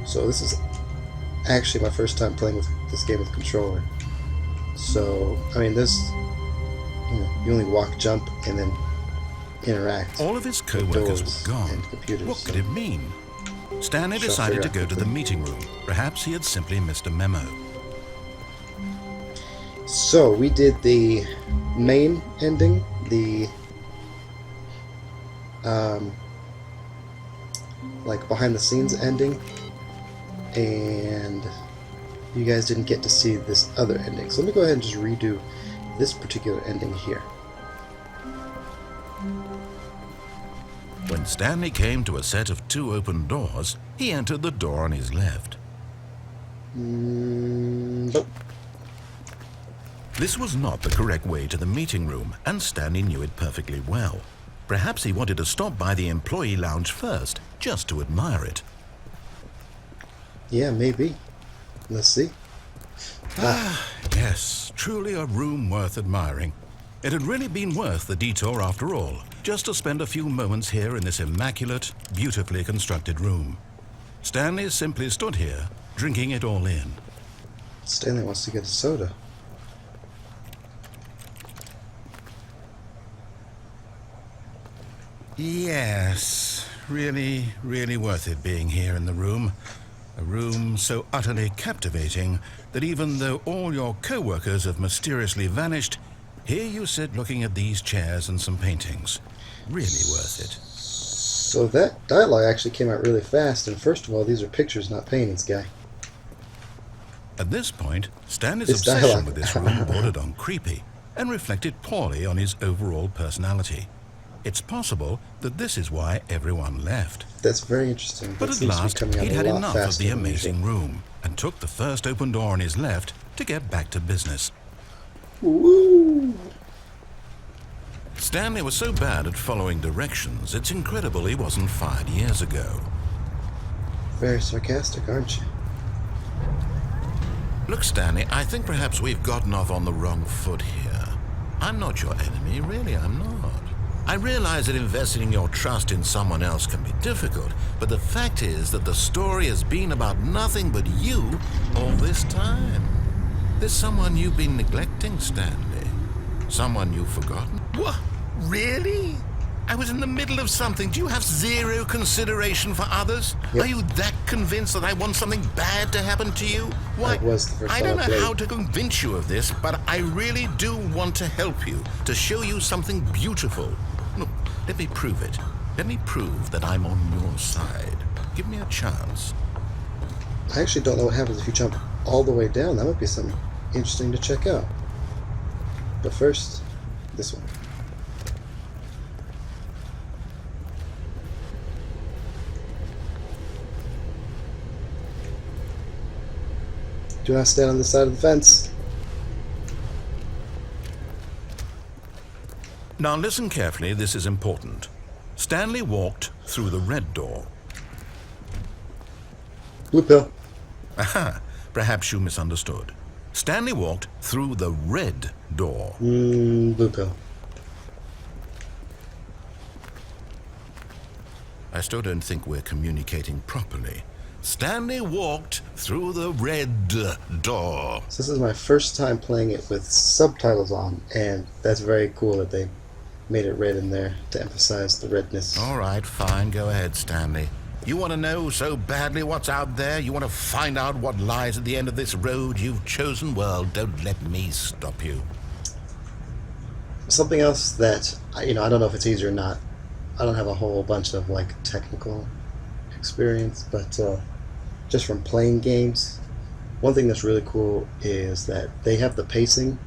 So this is actually my first time playing with this game with a controller. So, I mean, this, you only walk, jump, and then interact. All of his co-workers were gone. And computers, what could it mean? Stanley Shall decided to figure go out to the meeting room. Perhaps he had simply missed a memo. So, we did the main ending, the like behind the scenes ending, and you guys didn't get to see this other ending. So let me go ahead and just redo this particular ending here. When Stanley came to a set of 2 open doors, he entered the door on his left. Nope. This was not the correct way to the meeting room, and Stanley knew it perfectly well. Perhaps he wanted to stop by the employee lounge first, just to admire it. Yeah, maybe. Let's see. Yes, truly a room worth admiring. It had really been worth the detour after all, just to spend a few moments here in this immaculate, beautifully constructed room. Stanley simply stood here, drinking it all in. Stanley wants to get a soda. Yes, really, really worth it being here in the room. A room so utterly captivating that even though all your co-workers have mysteriously vanished, here you sit looking at these chairs and some paintings. Really worth it. So that dialogue actually came out really fast, and first of all, these are pictures, not paintings, guy. At this point, Stanley's This obsession dialogue. with this room bordered on creepy and reflected poorly on his overall personality. It's possible that this is why everyone left. That's very interesting. But That at seems to be last, coming out he'd a had lot enough of faster the than amazing usual. room and took the first open door on his left to get back to business. Woo! Stanley was so bad at following directions, it's incredible he wasn't fired years ago. Very sarcastic, aren't you? Look, Stanley, I think perhaps we've gotten off on the wrong foot here. I'm not your enemy, really, I'm not. I realize that investing your trust in someone else can be difficult, but the fact is that the story has been about nothing but you all this time. There's someone you've been neglecting, Stanley. Someone you've forgotten. What? Really? I was in the middle of something. Do you have zero consideration for others? Yep. Are you that convinced that I want something bad to happen to you? Why, That was the first I time don't I know played. how to convince you of this, but I really do want to help you, to show you something beautiful. Look, let me prove it. Let me prove that I'm on your side. Give me a chance. I actually don't know what happens if you jump all the way down. That might be something interesting to check out. But first, this one. Do not stand on the side of the fence. Now listen carefully, this is important. Stanley walked through the red door. Blue pill. Aha, perhaps you misunderstood. Stanley walked through the red door. Blue pill. I still don't think we're communicating properly. Stanley walked through the red door. So this is my first time playing it with subtitles on, and that's very cool that they made it red in there to emphasize the redness. All right, fine, go ahead, Stanley. You want to know so badly what's out there? You want to find out what lies at the end of this road you've chosen? Well, don't let me stop you. Something else that, I don't know if it's easy or not. I don't have a whole bunch of technical experience, but just from playing games, one thing that's really cool is that they have the pacing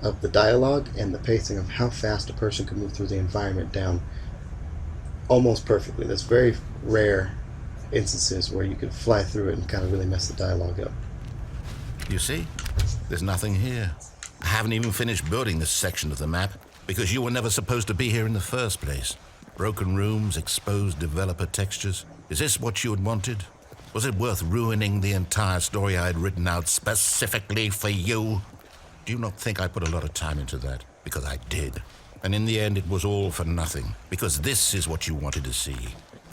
of the dialogue and the pacing of how fast a person can move through the environment down almost perfectly. There's very rare instances where you could fly through it and kind of really mess the dialogue up. You see, there's nothing here. I haven't even finished building this section of the map because you were never supposed to be here in the first place. Broken rooms, exposed developer textures. Is this what you had wanted? Was it worth ruining the entire story I had written out specifically for you? Do you not think I put a lot of time into that? Because I did. And in the end, it was all for nothing. Because this is what you wanted to see.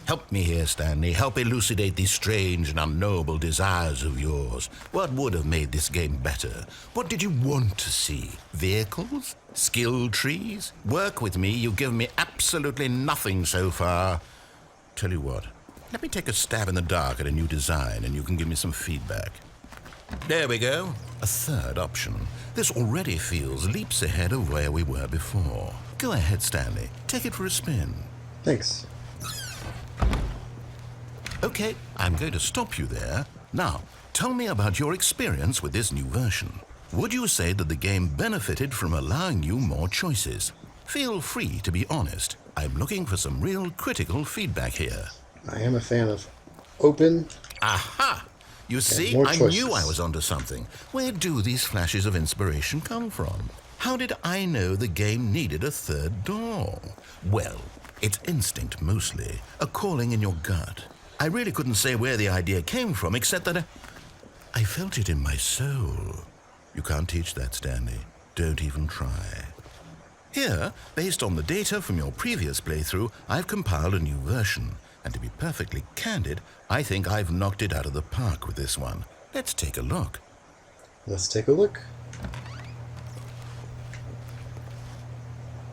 Help me here, Stanley. Help elucidate these strange and unknowable desires of yours. What would have made this game better? What did you want to see? Vehicles? Skill trees? Work with me. You've given me absolutely nothing so far. Tell you what, let me take a stab in the dark at a new design and you can give me some feedback. There we go. A third option. This already feels leaps ahead of where we were before. Go ahead, Stanley. Take it for a spin. Thanks. Okay, I'm going to stop you there. Now, tell me about your experience with this new version. Would you say that the game benefited from allowing you more choices? Feel free to be honest. I'm looking for some real critical feedback here. I am a fan of open. Aha! You see, more I choices. knew I was onto something. Where do these flashes of inspiration come from? How did I know the game needed a third door? Well, it's instinct mostly, a calling in your gut. I really couldn't say where the idea came from, except that I felt it in my soul. You can't teach that, Stanley. Don't even try. Here, based on the data from your previous playthrough, I've compiled a new version. And to be perfectly candid, I think I've knocked it out of the park with this one. Let's take a look. Let's take a look.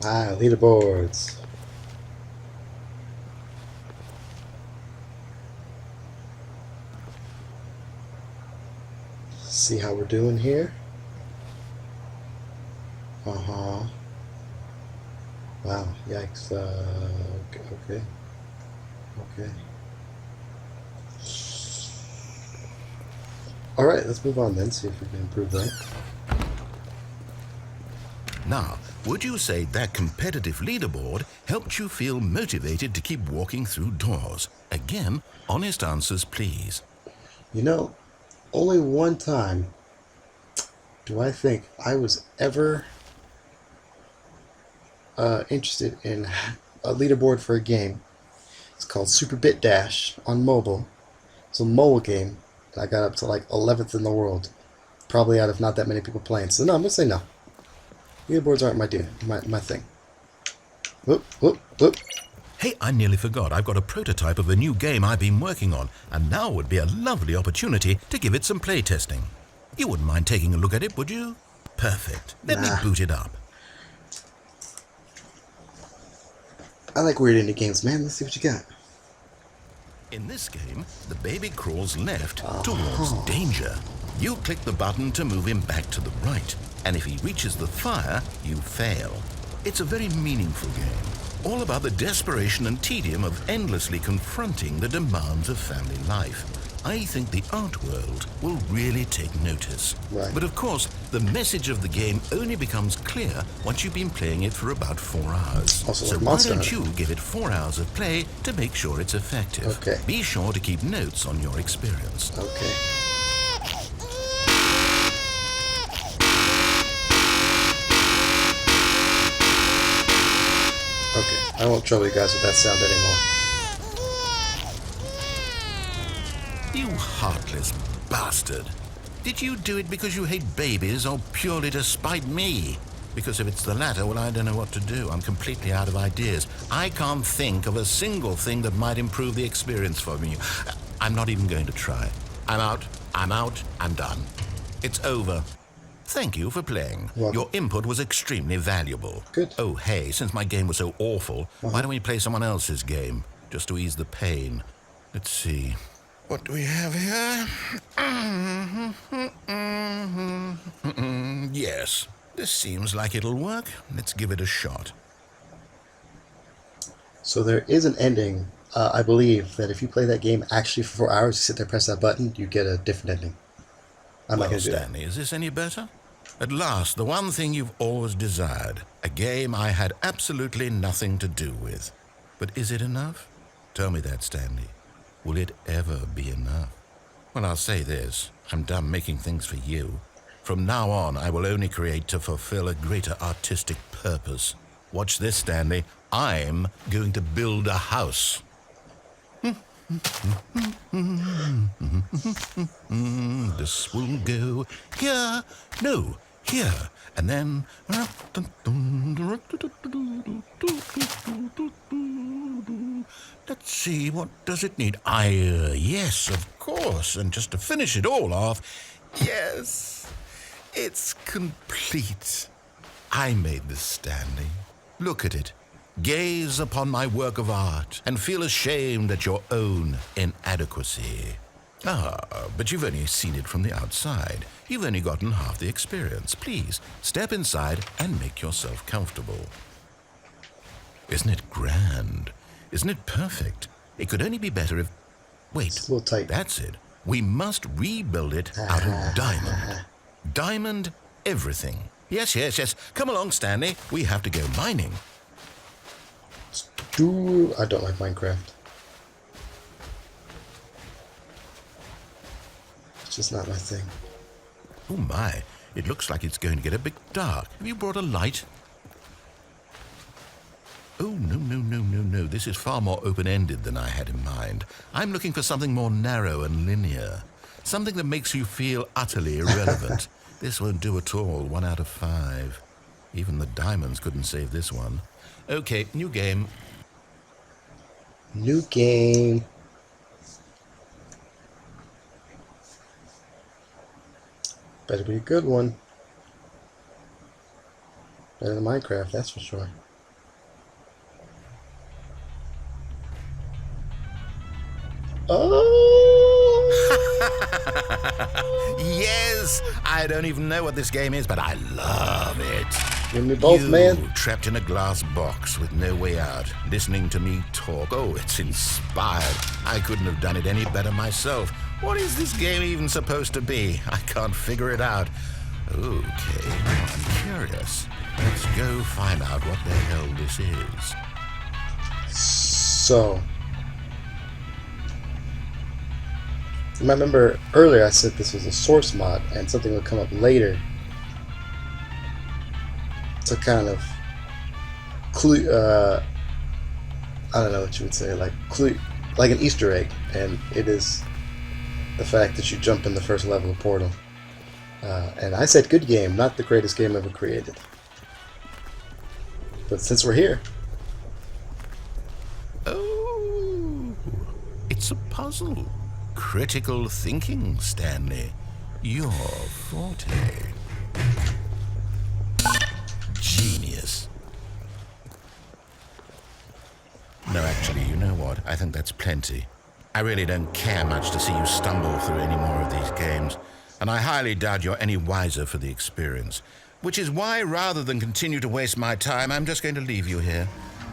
Leaderboards. See how we're doing here. Wow. Yikes. Okay. All right. Let's move on then. See if we can improve that. Now, would you say that competitive leaderboard helped you feel motivated to keep walking through doors? Again, honest answers, please. You know, only one time do I think I was ever interested in a leaderboard for a game. It's called Super Bit Dash on mobile. It's a mobile game. I got up to like 11th in the world. Probably out of not that many people playing. So no, I'm going to say no. Leaderboards aren't my thing. Whoop. Hey, I nearly forgot. I've got a prototype of a new game I've been working on, and now would be a lovely opportunity to give it some play testing. You wouldn't mind taking a look at it, would you? Perfect. Let me boot it up. I like weird indie games, man. Let's see what you got. In this game, the baby crawls left towards danger. You click the button to move him back to the right, and if he reaches the fire, you fail. It's a very meaningful game, all about the desperation and tedium of endlessly confronting the demands of family life. I think the art world will really take notice. Right. But of course, the message of the game only becomes clear once you've been playing it for about 4 hours. Also So like why Monster don't Hunter. you give it 4 hours of play to make sure it's effective? Okay. Be sure to keep notes on your experience. Okay. I won't trouble you guys with that sound anymore. You heartless bastard. Did you do it because you hate babies or purely to spite me? Because if it's the latter, well, I don't know what to do. I'm completely out of ideas. I can't think of a single thing that might improve the experience for me. I'm not even going to try. I'm out. I'm done. It's over. Thank you for playing. Welcome. Your input was extremely valuable. Good. Oh, hey, since my game was so awful, why don't we play someone else's game? Just to ease the pain. Let's see. What do we have here? Yes, this seems like it'll work. Let's give it a shot. So there is an ending. I believe that if you play that game actually for 4 hours, you sit there, press that button, you get a different ending. I'm not Well, going to do that. Stanley, is this any better? At last, the one thing you've always desired. A game I had absolutely nothing to do with. But is it enough? Tell me that, Stanley. Will it ever be enough? Well, I'll say this. I'm done making things for you. From now on, I will only create to fulfill a greater artistic purpose. Watch this, Stanley. I'm going to build a house. This will go here. No, here. And then... Let's see, what does it need? Yes, of course. And just to finish it all off, yes, it's complete. I made this, Stanley. Look at it. Gaze upon my work of art and feel ashamed at your own inadequacy. But you've only seen it from the outside. You've only gotten half the experience. Please, step inside and make yourself comfortable. Isn't it grand? Isn't it perfect? It could only be better if... Wait, It's a little tight. that's it. We must rebuild it out of diamond. Diamond everything. Yes. Come along, Stanley. We have to go mining. I don't like Minecraft. It's just not my thing. Oh my, it looks like it's going to get a bit dark. Have you brought a light? Oh, no. This is far more open-ended than I had in mind. I'm looking for something more narrow and linear. Something that makes you feel utterly irrelevant. This won't do at all. 1 out of 5. Even the diamonds couldn't save this one. Okay, new game. New game. Better be a good one. Better than Minecraft, that's for sure. Oh! Yes! I don't even know what this game is, but I love it. Give me both, man. Trapped in a glass box with no way out, listening to me talk. Oh, it's inspired. I couldn't have done it any better myself. What is this game even supposed to be? I can't figure it out. Okay, now I'm curious. Let's go find out what the hell this is. So, you might remember earlier I said this was a source mod and something would come up later to kind of clue, I don't know what you would say, like an Easter egg, and it is the fact that you jump in the first level of Portal. And I said good game, not the greatest game ever created. But since we're here, Oh, it's a puzzle. Critical thinking, Stanley. Your forte. Genius. No, actually, you know what? I think that's plenty. I really don't care much to see you stumble through any more of these games, and I highly doubt you're any wiser for the experience. Which is why, rather than continue to waste my time, I'm just going to leave you here.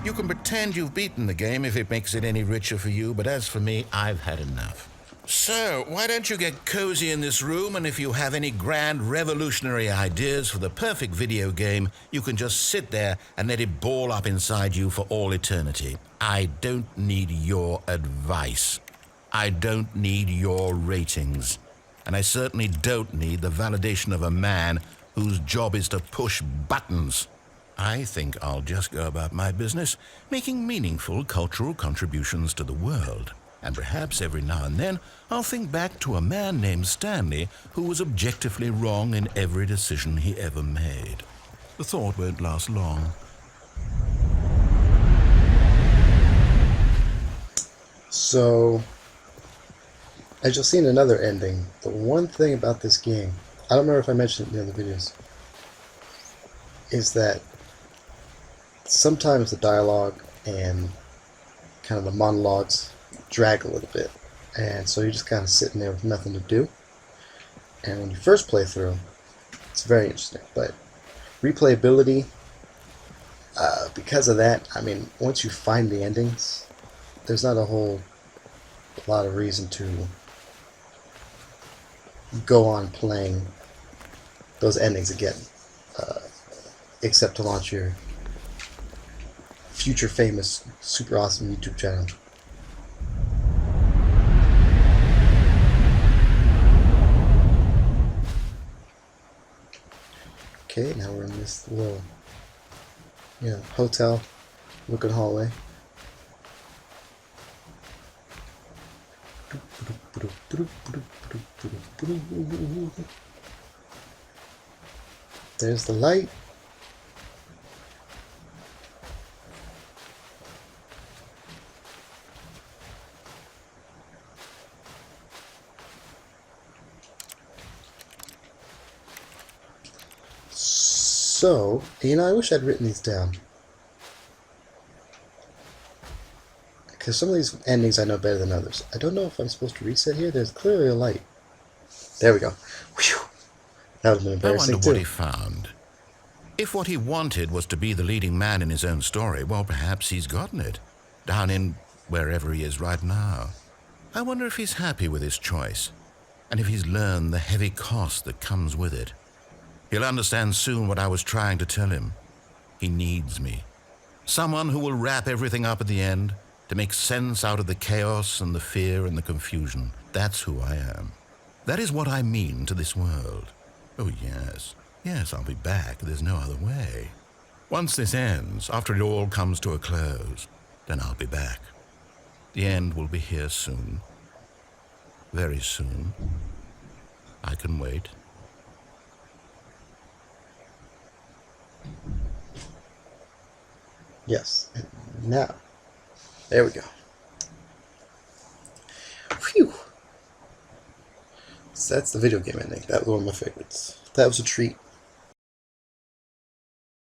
You can pretend you've beaten the game if it makes it any richer for you, but as for me, I've had enough. So, why don't you get cozy in this room, and if you have any grand revolutionary ideas for the perfect video game, you can just sit there and let it ball up inside you for all eternity. I don't need your advice. I don't need your ratings. And I certainly don't need the validation of a man whose job is to push buttons. I think I'll just go about my business, making meaningful cultural contributions to the world. And perhaps every now and then, I'll think back to a man named Stanley who was objectively wrong in every decision he ever made. The thought won't last long. so as you'll see in another ending, the one thing about this game, I don't remember if I mentioned it in the other videos, is that sometimes the dialogue and kind of the monologues drag a little bit, and so you're just kind of sitting there with nothing to do. And when you first play through, it's very interesting, but replayability, because of that, I mean, once you find the endings, there's not a whole lot of reason to go on playing those endings again, except to launch your future famous super awesome YouTube channel. Okay, now we're in this little, hotel looking hallway. There's the light. So, I wish I'd written these down. Because some of these endings I know better than others. I don't know if I'm supposed to reset here. There's clearly a light. There we go. Whew. That would have been I wonder embarrassing, what too. he found. If what he wanted was to be the leading man in his own story, well, perhaps he's gotten it. Down in wherever he is right now. I wonder if he's happy with his choice, and if he's learned the heavy cost that comes with it. He'll understand soon what I was trying to tell him. He needs me. Someone who will wrap everything up at the end, to make sense out of the chaos and the fear and the confusion. That's who I am. That is what I mean to this world. Oh, yes. Yes, I'll be back. There's no other way. Once this ends, after it all comes to a close, then I'll be back. The end will be here soon. Very soon. I can wait. Yes. And now. There we go. Phew. So that's the video game ending. That was one of my favorites. That was a treat.